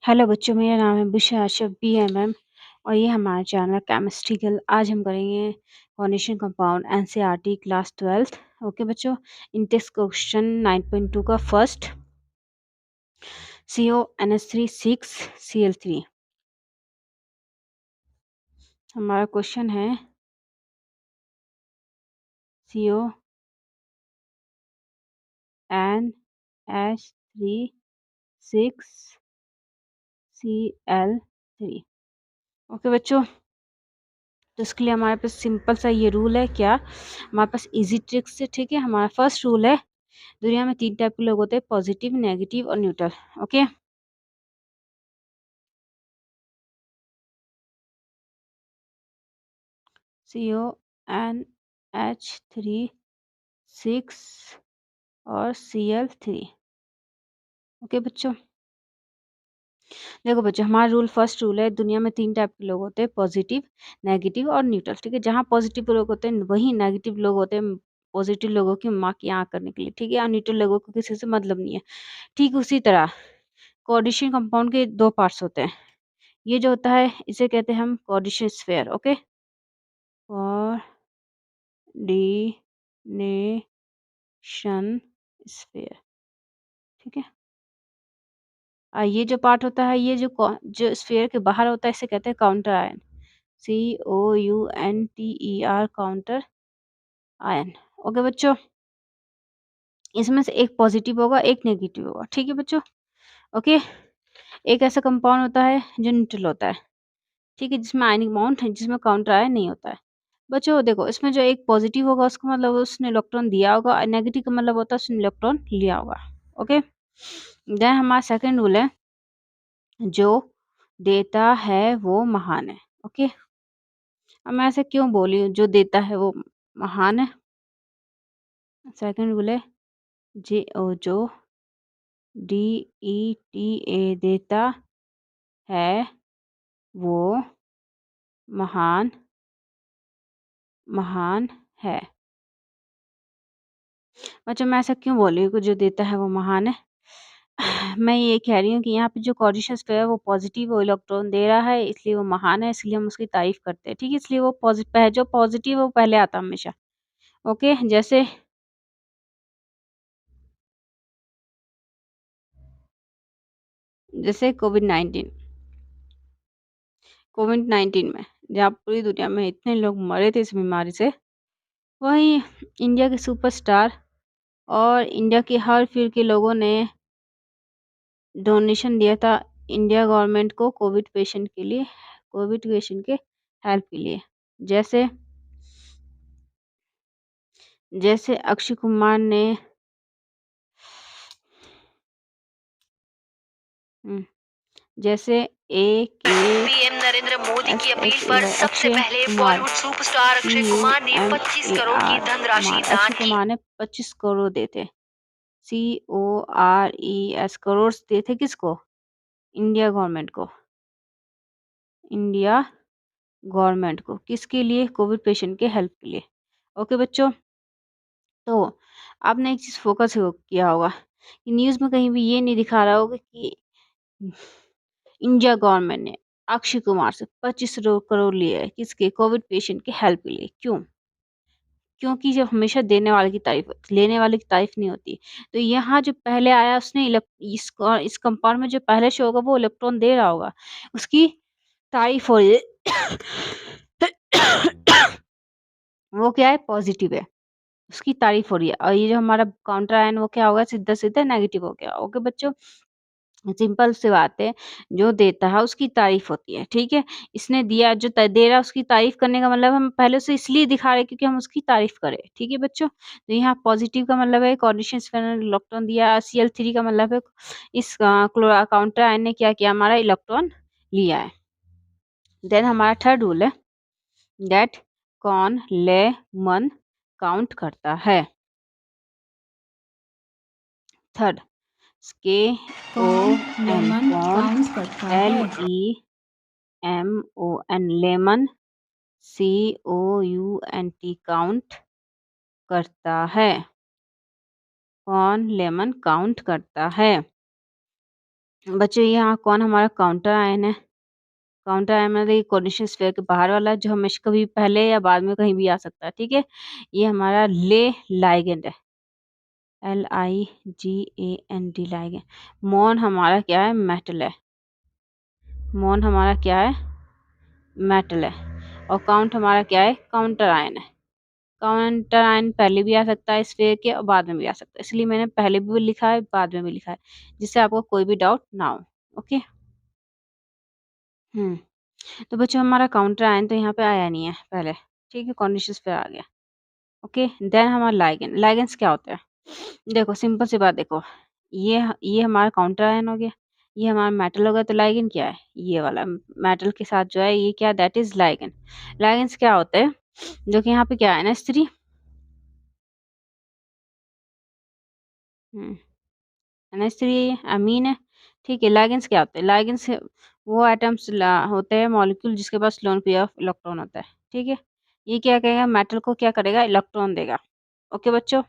Hello बच्चों, मेरा नाम है बुशरा अशरफ बीएमएम और ये हमारा चैनल केमिस्ट्री गर्ल। आज हम करेंगे condition compound NCERT class 12th। Okay बच्चों, इन टेक्स्ट क्वेश्चन 9.2 का फर्स्ट CONH3 6Cl3। हमारा क्वेश्चन है CONH3 6Cl3। ओके बच्चों, तो इसके लिए हमारे पास सिंपल सा ये रूल है। क्या हमारे पास इजी ट्रिक्स है? ठीक है, हमारा फर्स्ट रूल है, दुनिया में 3 टाइप के लोग होते हैं, पॉजिटिव, नेगेटिव और न्यूट्रल। ओके, CONH3 6 और Cl3। ओके बच्चों, देखो बच्चों, हमारा रूल फर्स्ट रूल है, दुनिया में 3 टाइप के लोग होते हैं, पॉजिटिव, नेगेटिव और न्यूट्रल। ठीक है, जहाँ पॉजिटिव लोग होते हैं वहीं नेगेटिव लोग होते हैं, पॉजिटिव लोगों की मार्क यहाँ करने के लिए। ठीक है, और न्यूट्रल लोगों को किसी से मतलब नहीं है। ठीक उसी तरह कोऑर्डिनेशन कंपाउंड के 2 पार्ट्स होते हैं। ये जो होता है इसे कहते हैं हम coordination sphere. Okay, coordination sphere. ठीक है, ये जो पार्ट होता है, ये जो स्फीयर के बाहर होता है, इसे कहते हैं counter ion. COUNTER, counter ion. Okay बच्चों, इसमें से एक पॉजिटिव होगा, एक नेगेटिव होगा। ठीक है बच्चों। ओके, एक ऐसा कंपाउंड होता है जो न्यूट्रल होता है। ठीक है, जिसमें आयनिक बॉन्ड है, जिसमें काउंटर आयन नहीं होता है। बच्चों देखो, इसमें जो एक पॉजिटिव होगा उसका मतलब उसने इलेक्ट्रॉन दिया होगा, और नेगेटिव का मतलब होता है उसने इलेक्ट्रॉन लिया होगा। ओके, देन हमारा सेकंड रूल है, जो देता है वो महान है। ओके, अब मैं ऐसे क्यों बोली हूँ, जो देता है वो महान है? सेकंड रूल है, जो DETA देता है वो महान है। बच्चों, मैं ऐसा क्यों बोल रही हूँ कि जो देता है वो महान है? मैं ये कह रही हूँ कि यहाँ पे जो कोऑर्डिनेशन पे है वो पॉजिटिव, वो इलेक्ट्रॉन दे रहा है, इसलिए वो महान है, इसलिए हम उसकी तारीफ करते हैं। ठीक है, इसलिए वो जो पॉजिटिव है वो पहले आता है हमेशा। ओके, जैसे कोविड 19 में जहाँ पूरी दुनिया में इतने लोग मरे थे इस बीमारी से, वहीं इंडिया के सुपरस्टार और इंडिया के हर फील्ड के लोगों ने डोनेशन दिया था इंडिया गवर्नमेंट को, कोविड पेशेंट के हेल्प के लिए। जैसे जैसे अक्षय कुमार ने जैसे ए के पीएम नरेंद्र मोदी की अपील एस पर सबसे अक्षय पहले कुमार बॉलीवुड सुपरस्टार अक्षय कुमार ने 25 करोड़ की धनराशि अक्षय दान की। कुमार ने 25 करोड़ देते, CORES करोड़ देते किसको? इंडिया गवर्नमेंट को। इंडिया गवर्नमेंट को किसके लिए? कोविड पेशेंट के हेल्प के लिए। ओके बच्चों, तो आपने एक चीज फोकस किया होगा कि न्यूज में कहीं भी ये नहीं दिखा रहा होगा कि इंडिया गवर्नमेंट ने अक्षय कुमार से 25 करोड़ लिए है किसके? कोविड पेशेंट के हेल्प के लिए। क्यों? क्योंकि जब हमेशा देने वाले की तारीफ होती, लेने वाले की तारीफ नहीं होती। तो यहाँ जो पहले आया उसने इस कंपाउंड में जो पहले शो होगा वो इलेक्ट्रॉन दे रहा होगा, उसकी तारीफ हो रही है। वो क्या है? पॉजिटिव है, उसकी तारीफ हो रही है। और ये जो हमारा काउंटर आयन वो क्या होगा? सीधा सीधा नेगेटिव हो गया। ओके बच्चों, सिंपल सी बात है, जो देता है उसकी तारीफ होती है। ठीक है, इसने दिया, जो दे रहा है उसकी तारीफ करने का मतलब हम पहले उसे इसलिए दिखा रहे हैं क्योंकि हम उसकी तारीफ करें। ठीक है बच्चों, तो यहाँ पॉजिटिव का मतलब है कोऑर्डिनेशन इलेक्ट्रॉन दिया, Cl3 का मतलब है इस काउंटर आयन ने क्या किया? हमारा इलेक्ट्रॉन लिया है। देन हमारा थर्ड रूल है, दैट कौन लेमन काउंट करता है? थर्ड, KON कौन, LEMON लेमन, COUNT काउंट करता है। कौन लेमन काउंट करता है? बच्चों यहाँ कौन हमारा काउंटर आयन है? काउंटर आयन मतलब ये कोऑर्डिनेशन स्फीयर के बाहर वाला जो हमेशा कभी पहले या बाद में कहीं भी आ सकता है, ठीक है? ये हमारा लाइगेंड है। LIGAND ligand. मॉन हमारा क्या है? मेटल है। मॉन हमारा क्या है? मेटल है। और काउंट हमारा क्या है? काउंटर आयन है। काउंटर आयन पहले भी आ सकता है स्फीयर के और बाद में भी आ सकता है, इसलिए मैंने पहले भी लिखा है, बाद में भी लिखा है, जिससे आपको कोई भी डाउट ना हो। ओके। तो बच्चों हमारा काउंटर आयन तो यहाँ पे आया नहीं है पहले, ठीक है? कॉन्डिशंस पे आ गया। ओके, देन हमारा लाइगेंड। लाइगेंड्स क्या होते हैं? देखो सिंपल सी बात देखो, ये हमारा काउंटर आयन हो गया, ये हमारा मेटल हो गया, तो लाइगेंड क्या है? ये वाला मेटल के साथ जो है ये क्या, दैट इज लाइगेंड। लाइगेंड्स क्या होते हैं? जो कि यहाँ पे क्या है ना, स्त्री। NH3 अमीन है, ठीक है? लाइगेंड्स क्या होते हैं? लाइगेंड्स वो एटम्स होते हैं, मॉलिक्यूल जिसके पास लोन पेयर ऑफ इलेक्ट्रॉन होता है, ठीक है? ये क्या करेगा? मेटल को क्या करेगा? इलेक्ट्रॉन देगा। ओके बच्चों,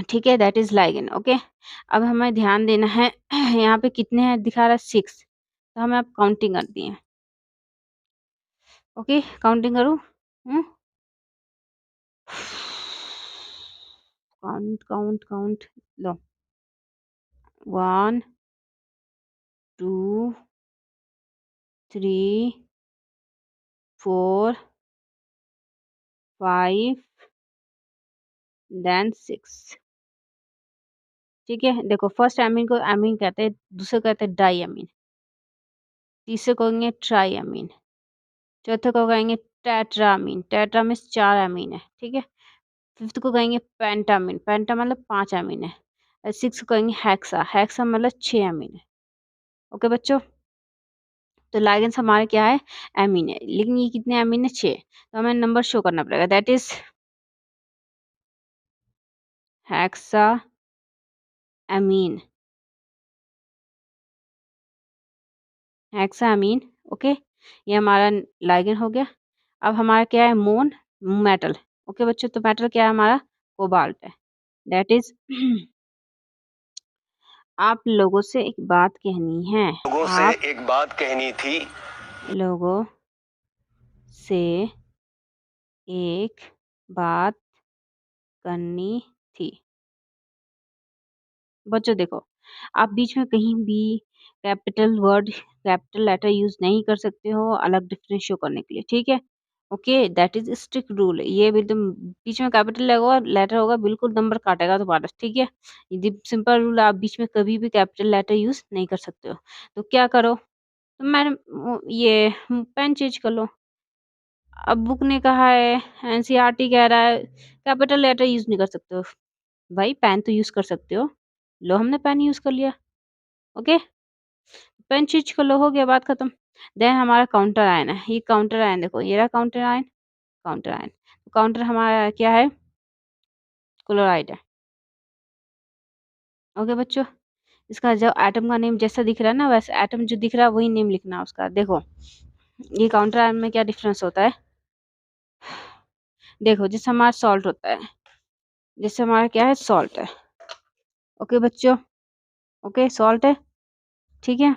ठीक है? That is ligand. ओके, अब हमें ध्यान देना है यहाँ पे कितने हैं दिखा रहा है? 6। तो हमें अब काउंटिंग करनी है। ओके, काउंटिंग करूँ? Count count count. लो, 1 2 3 4 5 देन 6। ठीक है, देखो फर्स्ट अमीन को अमीन कहते हैं, दूसरे को कहते हैं डाई अमीन, तीसरे को कहेंगे ट्राई अमीन, चौथे को कहेंगे टेट्रा अमीन। टेट्रा में 4 अमीन है, ठीक है? फिफ्थ को कहेंगे पेंटामीन, पेंटा मतलब 5 अमीन है। और सिक्स को कहेंगे हेक्सा, हेक्सा मतलब 6 अमीन है। ओके बच्चों, तो लाइगेंस हमारे क्या है? अमीन है, लेकिन ये कितने अमीन है? 6। तो हमें नंबर शो करना पड़ेगा, that is hexa amine, hexamine. Okay, ये हमारा लाइगेंड हो गया। अब हमारा क्या है? मोन मेटल। ओके बच्चों, तो मेटल क्या है हमारा? कोबाल्ट है, दैट इज आप लोगों से एक बात कहनी है, लोगों से आप एक बात कहनी थी। लोगों से एक बात करनी थी। बच्चों देखो, आप बीच में कहीं भी capital word, capital letter use नहीं कर सकते हो अलग डिफरेंस शो करने के लिए, ठीक है? Okay, that is strict rule. ये भी एकदम बीच में कैपिटल लगेगा, लेटर होगा, बिल्कुल नंबर काटेगा तुम्हारा, ठीक है? ये सिंपल रूल, आप बीच में कभी भी कैपिटल लेटर यूज नहीं कर सकते हो। तो क्या करो? तो मैडम ये पेन चेंज कर लो। अब बुक ने कहा है, एनसीईआरटी कह रहा है कैपिटल लेटर यूज नहीं कर सकते हो। भाई पेन तो यूज कर सकते हो। लो, हमने पेन यूज कर लिया। ओके, पेन चेंज कर लो, हो गया, बात खत्म। देन हमारा काउंटर आयन है, ये काउंटर आयन देखो, ये रहा counter ion. Counter ion, counter हमारा क्या है? क्लोराइड है। ओके बच्चों, इसका जो एटम का नेम जैसा दिख रहा है ना, वैसे एटम जो दिख रहा है वही नेम लिखना है उसका। देखो ये काउंटर आयन में क्या डिफरेंस होता है? देखो जैसे हमारा सॉल्ट होता है, जैसे हमारा क्या है? सॉल्ट है। ओके बच्चों, ओके सॉल्ट है, ठीक है?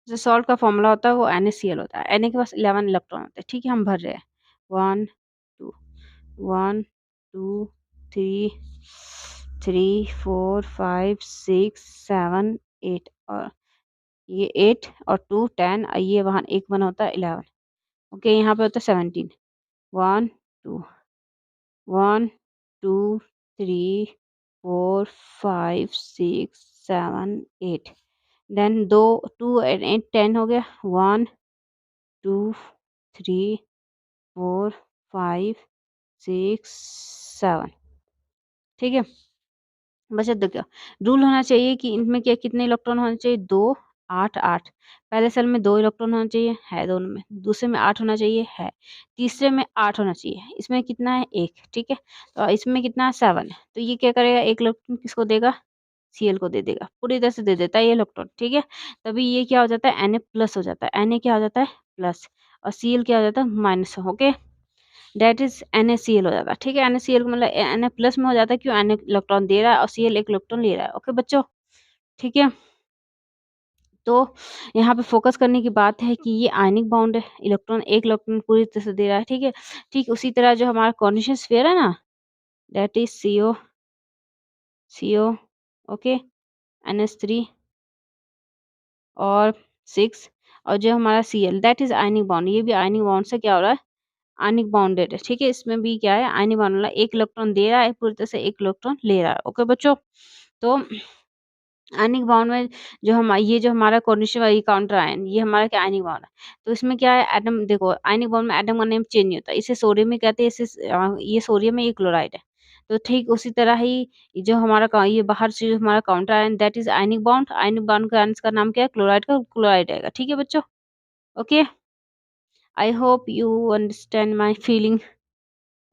जो सॉल्ट का फॉर्मूला होता है वो NaCl होता है। Na के पास 11 इलेक्ट्रॉन होते हैं, ठीक है? हम भर रहे हैं 1 2 1 2 3 3 4 5 6 7 8 और ये 8 और 2 10, ये वहाँ एक बना होता है 11। ओके, यहाँ पे होता है 17। 1 2 1 2 3 4 5 6 7 8, देन 2 2 एंड 8 10 हो गया। 1 2 3 4 5 6 7, ठीक है? बस देखो, रूल होना चाहिए कि इनमें क्या कितने इलेक्ट्रॉन होने चाहिए? 2 8 8। पहले सेल में 2 इलेक्ट्रॉन होना चाहिए, है दोनों में। दूसरे में 8 होना चाहिए, है। तीसरे में 8 होना चाहिए, इसमें कितना है? 1, ठीक है? तो इसमें कितना है? 7 है। तो ये क्या करेगा? एक इलेक्ट्रॉन किसको देगा? Cl को दे देगा, पूरी तरह से दे देता है ये इलेक्ट्रॉन, ठीक है? तभी ये क्या हो जाता है? Na प्लस हो जाता है। Na क्या हो जाता है? प्लस। और Cl क्या हो जाता है? Minus. Okay, that is NaCl हो जाता है, ठीक है? NaCl को मतलब Na प्लस में हो जाता है, क्यों? Na इलेक्ट्रॉन दे रहा है और Cl एक इलेक्ट्रॉन ले रहा है। ओके बच्चों, ठीक है? तो यहाँ पे फ़ोकस करने की बात है कि ये आयनिक बॉन्ड है, एक इलेक्ट्रॉन पूरी तरह से दे रहा है, ठीक है? ठीक उसी तरह जो हमारा कॉर्नीशियन स्फीयर है ना, that is CO, okay, NH3 और 6, और जो हमारा Cl that is ionic bond, ये भी आयनिक बॉन्ड से क्या हो रहा है, आयनिक बॉन्डेड है, ठीक है? इसमें भी क्या है, आयनिक बॉन्ड वाला 1 इलेक्ट्रॉन दे रहा है, पूरी तरह से 1 इलेक्ट्रॉन ले रहा है, ओके बच्चों? तो आयनिक बॉन्ड में ये जो हमारा कॉर्नीशियन वाली काउंटर आयन, ये हमारा क्या आयनिक बॉन्ड है। तो इसमें क्या है, एटम देखो आयनिक बॉन्ड में एटम का नेम चेंज नहीं होता। इसे सोडियम में कहते हैं, ये सोडियम है, ये क्लोराइड है। तो ठीक उसी तरह ही जो हमारा ये बाहर से जो हमारा counter ion that is ionic bond. Ionic bond का आयन का नाम क्या है, क्लोराइड का क्लोराइड आएगा। ठीक है बच्चों? Okay, I hope you understand my feeling.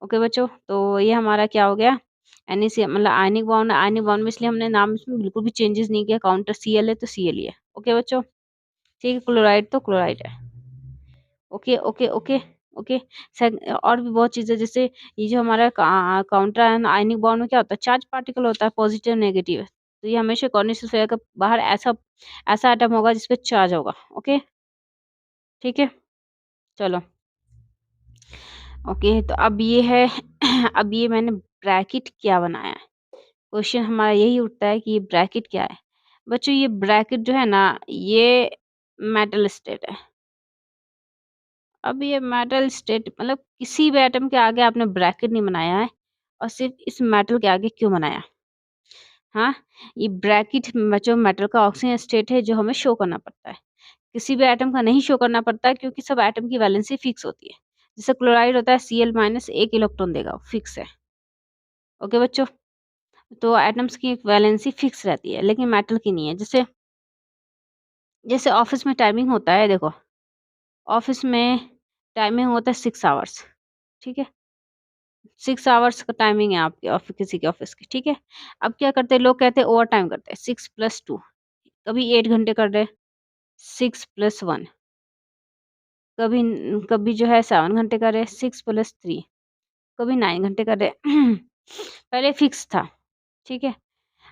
Okay बच्चों, तो ये हमारा क्या हो गया, NaCl मतलब आयनिक बॉन्ड है। आयनिक बॉन्ड में इसलिए हमने नाम इसमें बिल्कुल भी चेंजेस नहीं किया, काउंटर Cl है तो Cl ही है। ओके बच्चों, ठीक है, क्लोराइड तो क्लोराइड है। Okay, okay, okay, okay. और भी बहुत चीज़ें, जैसे ये जो हमारा काउंटर आयनिक बॉन्ड में क्या होता है, चार्ज पार्टिकल होता है, पॉजिटिव नेगेटिव। तो ये हमेशा कॉर्निशल स्फीयर का बाहर ऐसा ऐसा एटम होगा जिसपे चार्ज होगा। ओके, ठीक है, चलो। ओके, तो अब ये है अब ये मैंने ब्रैकेट क्या बनाया है, क्वेश्चन हमारा यही उठता है कि ये ब्रैकेट क्या है। बच्चों ये ब्रैकेट जो है ना, ये मेटल स्टेट है। अब ये मेटल स्टेट मतलब किसी भी एटम के आगे आपने ब्रैकेट नहीं बनाया है, और सिर्फ इस मेटल के आगे क्यों बनाया? हाँ, ये ब्रैकेट बच्चों मेटल का ऑक्सीजन स्टेट है जो हमें शो करना पड़ता है। किसी भी एटम का नहीं शो करना पड़ता है, क्योंकि सब एटम की वैलेंसी फिक्स होती है। जैसे क्लोराइड होता है, Cl- 1 इलेक्ट्रॉन देगा, फिक्स है। ओके बच्चों, तो एटम्स की वैलेंसी फिक्स रहती है, लेकिन मेटल की नहीं है। जैसे जैसे ऑफिस में टाइमिंग होता है, देखो ऑफिस में टाइमिंग होता है 6 आवर्स, ठीक है? 6 आवर्स का टाइमिंग है आपके ऑफिस, किसी के ऑफिस की, ठीक है? अब क्या करते हैं लोग, कहते हैं ओवर टाइम करते हैं, 6+2, कभी 8 घंटे कर रहे, 6+1, कभी जो है 7 घंटे कर रहे, 6+3, कभी 9 घंटे कर रहे। पहले फिक्स था, ठीक है?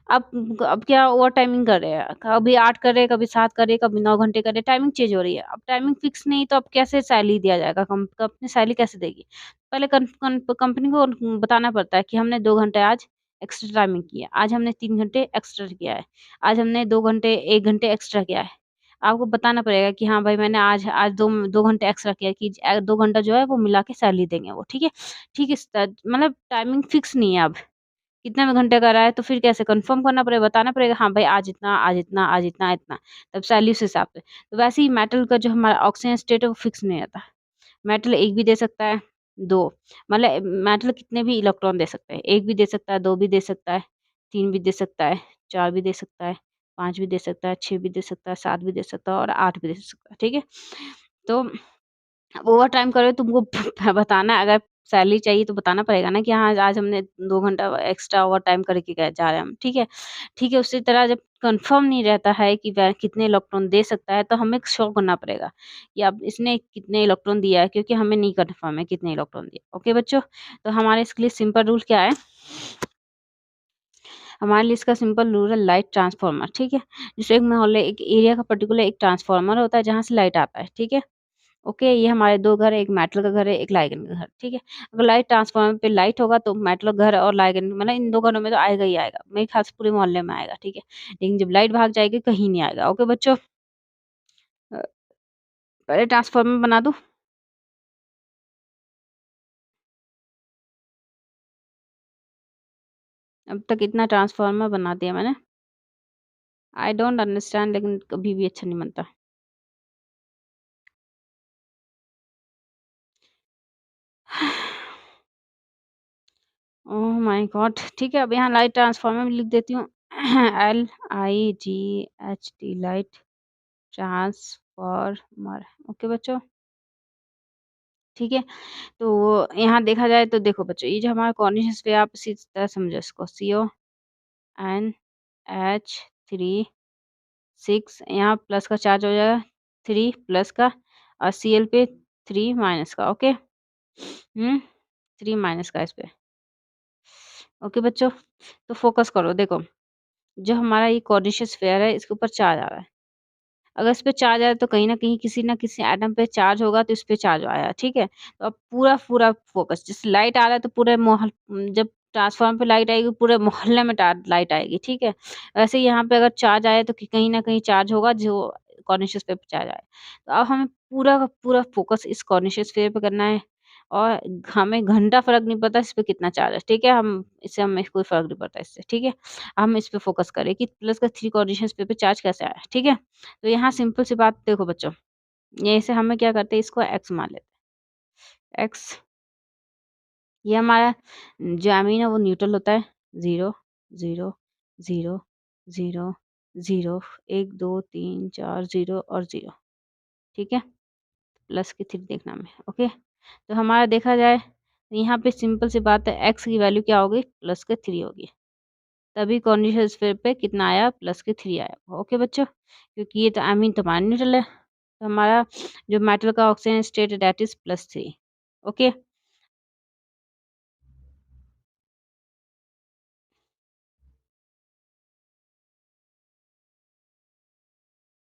अब क्या ओवर टाइमिंग कर रहे हैं, कभी 8 कर रहे, कभी 7 कर रहे, कभी 9 घंटे कर रहे, टाइमिंग चेंज हो रही है। अब टाइमिंग फिक्स नहीं, तो अब कैसे सैलरी दिया जाएगा, कंपनी सैलरी कैसे देगी? पहले कंपनी को बताना पड़ता है कि हमने 2 घंटे आज एक्स्ट्रा टाइमिंग की है, आज हमने 3 घंटे एक्स्ट्रा किया है, आज हमने 2 घंटे 1 घंटे एक्स्ट्रा किया है। आपको बताना पड़ेगा कि हाँ भाई, मैंने आज आज 2 घंटे एक्स्ट्रा किया, कि 2 घंटा जो है वो मिला के सैलरी देंगे वो, ठीक है? ठीक है, मतलब टाइमिंग फिक्स नहीं है अब। कितने में घंटे का रहा है, तो फिर कैसे कंफर्म करना पड़ेगा, बताना पड़ेगा, हाँ भाई आज इतना, आज इतना, आज इतना, इतना, तब सैलरी उस हिसाब से। तो वैसे ही मेटल का जो हमारा ऑक्सीजन स्टेट है वो फिक्स नहीं रहता। मेटल 1 भी दे सकता है, 2, मतलब मेटल कितने भी इलेक्ट्रॉन दे सकते हैं, 1 भी दे सकता है, 2 भी दे सकता है, 3 भी दे सकता है, 4 भी दे सकता है, 5 भी दे सकता है, 6 भी दे सकता है, 7 भी दे सकता है और 8 भी दे सकता है, ठीक है? तो ओवर टाइम करे तुमको बताना, अगर सैलरी चाहिए तो बताना पड़ेगा ना कि हाँ, आज हमने 2 घंटा एक्स्ट्रा ओवर टाइम करके गए जा रहे हैं हम, ठीक है? ठीक है, उसी तरह जब कंफर्म नहीं रहता है कि वह कितने इलेक्ट्रॉन दे सकता है, तो हमें शो करना पड़ेगा कि अब इसने कितने इलेक्ट्रॉन दिया है, क्योंकि हमें नहीं कंफर्म है कितने इलेक्ट्रॉन दिया। ओके बच्चों? तो हमारे इसके लिए सिंपल रूल क्या है? हमारे लिए इसका सिंपल रूल है लाइट ट्रांसफार्मर, ठीक है? जैसे एक मान लो एक एरिया का पर्टिकुलर एक ट्रांसफार्मर होता है जहाँ से लाइट आता है, ठीक है? ओके, ये हमारे 2 घर है, एक मेटल का घर है, एक लाइगन का घर, ठीक है? अगर लाइट ट्रांसफार्मर पे लाइट होगा तो मेटल घर और लाइगन मतलब इन 2 घरों में तो आएगा ही आएगा। मेरे ख्याल से पूरे मोहल्ले में आएगा, ठीक है? लेकिन जब लाइट भाग जाएगी कहीं नहीं आएगा। ओके बच्चों? अ, पहले ट्रांसफार्मर बना दूँ? अब तक इतना ट्रांसफार्मर बना दिया मैंने। आई डोंट अंडरस्टैंड, लेकिन कभी भी अच्छा नहीं बनता। Oh my God! ठीक है, अब यहाँ लाइट ट्रांसफार्मर भी लिख देती हूँ। LIGHT light transformer. ओके बच्चों? ठीक है? तो यहाँ देखा जाए तो देखो बच्चों, ये जो हमारा कॉर्निशेस पे आप इसी तरह समझो इसको, CONH3 6, यहाँ प्लस का चार्ज हो जाएगा, 3 प्लस का, और Cl पे 3 माइनस का। ओके? 3 माइनस का इस पे। ओके बच्चों? तो फोकस करो, देखो जो हमारा ये कोऑर्डिनेशन स्फीयर है इसके ऊपर चार्ज आ रहा है। अगर इस पे चार्ज आया तो कहीं न कहीं किसी न किसी एटम पे चार्ज होगा तो इस पे चार्ज आया, ठीक है? तो अब पूरा-पूरा फ़ोकस जैसे लाइट आ रहा है तो पूरे जब ट्रांसफ़ार्मर पे लाइट आएगी पूरे मोहल्ले में टा लाइट आएगी, ठीक है? वैसे ही यहाँ पे अगर चार्ज आया तो कहीं न कहीं चार्ज होगा जो कॉर्निशस पे चार्ज आया। तो अब हमें पूरा का पूरा फ़ोकस इस कॉर्निशस स्फीयर पे करना है और हमें घंटा फ़र्क नहीं पड़ता इस पे कितना चार्ज है, ठीक है? हमें कोई फ़र्क नहीं पड़ता इससे, ठीक है? हम इस पे फ़ोकस करें कि प्लस का 3 कॉर्डिनेशन स्फीयर पे चार्ज कैसे आया, ठीक है? तो यहाँ सिंपल सी बात देखो बच्चों, यहीं से हमें क्या करते हैं इसको एक्स मान लेते हैं। एक्स ये हमारा जो एमीन है वो न्यूट्रल होता है 0, 0, 0, 0, 0, 1, 2, 3, 4, 0 और 0, ठीक है? प्लस की 3 देखना हमें, ओके? तो हमारा देखा जाए तो यहाँ पे सिंपल सी बात है एक्स की वैल्यू क्या होगी? प्लस के 3 होगी। तभी कॉन्डिशस स्फीयर पे कितना आया? प्लस के 3 आया। ओके बच्चों? क्योंकि ये तो एमीन तो हमारा न्यूट्रल है। तो हमारा जो मेटल का ऑक्सीजन स्टेट है दैट इज़ +3 ओके?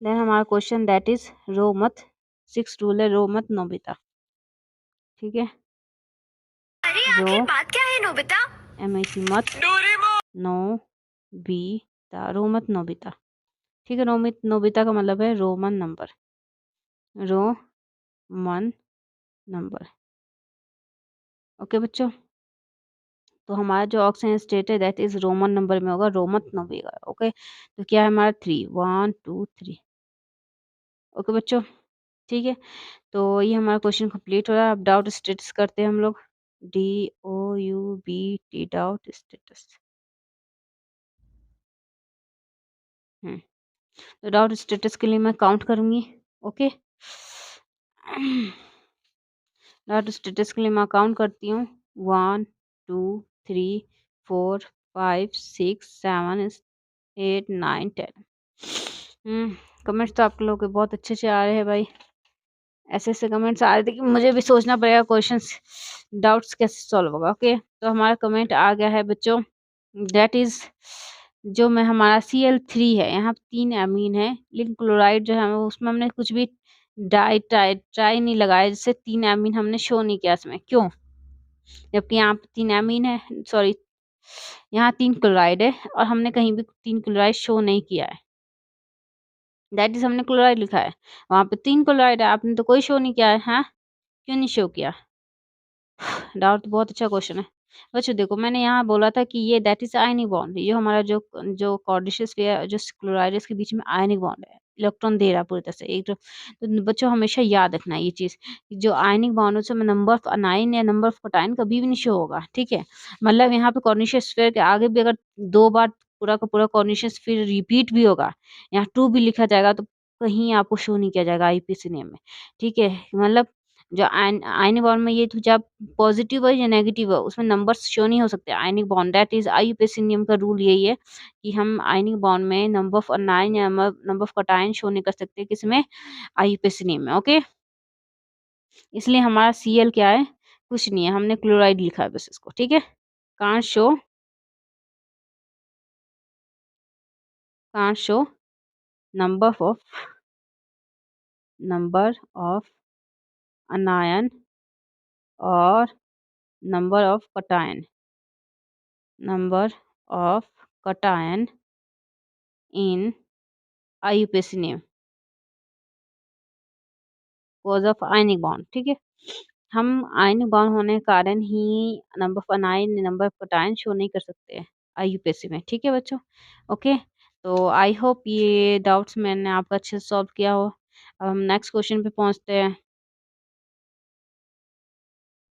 देन हमारा क्वेश्चन दैट इज़ रो मत 6 रूल है रो मत नोबिता। ठीक है? अरे रो आखिर बात क्या है नोबिता? MIC मत नोबिता रो मत नोबिता। ठीक है? नोबिता का मतलब है Roman number. Roman number. Okay बच्चों? तो हमारा जो ऑक्सीजन स्टेट है दैट इज़ रोमन नंबर में होगा रोमन नोबिता। ओके? तो क्या है हमारा 3 1 2 3 ओके बच्चों? ठीक है? तो ये हमारा क्वेश्चन कंप्लीट हो रहा है। अब डाउट स्टेटस करते हैं हम लोग। DOUBT doubt status. हुँ, तो डाउट स्टेटस के लिए मैं काउंट करूँगी, ओके? डाउट स्टेटस के लिए मैं काउंट करती हूँ 1 2 3 4 5 6 7 8 9 10 कमेंट्स तो आप लोगों के बहुत अच्छे-अच्छे आ रहे हैं भाई। ऐसे-ऐसे कमेंट्स आ रहे थे कि मुझे भी सोचना पड़ेगा क्वेश्चंस डाउट्स कैसे सॉल्व होगा, ओके? तो हमारा कमेंट आ गया है बच्चों दैट इज़ जो मैं हमारा Cl3 है, यहाँ 3 एमीन है, लेकिन क्लोराइड जो है उसमें हमने कुछ भी ट्राई नहीं लगाया, जिससे 3 एमीन हमने शो नहीं किया इसमें, क्यों? जबकि यहाँ पे 3 एमीन है सॉरी यहाँ 3 क्लोराइड है और हमने कहीं भी 3 क्लोराइड शो नहीं किया है। दैट इज़ हमने क्लोराइड लिखा है, वहाँ पे 3 क्लोराइड है, आपने तो कोई शो नहीं किया है, हाँ? क्यों नहीं शो किया? डाउट बहुत अच्छा क्वेश्चन है। बच्चों देखो मैंने यहाँ बोला था कि ये दैट इज़ आयनिक बॉन्ड ये जो हमारा जो कॉर्डिशस पेयर जो क्लोराइड्स के बीच में आयनिक बॉन्ड है, इलेक्ट्रॉन दे रहा है पूरी तरह से एक तो बच्चों हमेशा याद रखना ये चीज़, कि जो आयनिक बॉन्ड है उसमें नंबर ऑफ अनाइन या नंबर ऑफ कैटायन कभी भी नहीं शो होगा, ठीक है? मतलब यहाँ पे कॉर्निशियस पेयर के आगे भी अगर 2 बार पूरा का पूरा कॉर्निशियस फिर रिपीट भी होगा, यहाँ 2 भी लिखा जाएगा तो कहीं आपको शो नहीं किया जाएगा आईपीसी नेम में, ठीक है? मतलब जो आयनिक बॉन्ड में ये तो जब पॉजिटिव है या नेगेटिव है, उसमें नंबर्स शो नहीं हो सकते। Ionic bond that is IUPAC नियम का रूल यही है कि हम आयनिक बॉन्ड में नंबर ऑफ अनाइन या नंबर ऑफ कैटायन शो नहीं कर सकते किसमें आईयूपीएसी नियम में, ओके? इसलिए हमारा Cl क्या है? कुछ नहीं है, हमने क्लोराइड लिखा है बस इसको, ठीक है? Can't show can't show number of number of anion और number of cation number of cation in IUPAC नियम कॉज़ ऑफ आयनिक बॉन्ड, ठीक है? हम आयनिक बॉन्ड होने के कारण ही number of anion number of cation show नहीं कर सकते हैं आईयूपीएसी में, ठीक है बच्चों? ओके, तो आई होप ये डाउट्स मैंने आपका अच्छे से सॉल्व किया हो। अब हम नेक्स्ट क्वेश्चन पे पहुँचते हैं।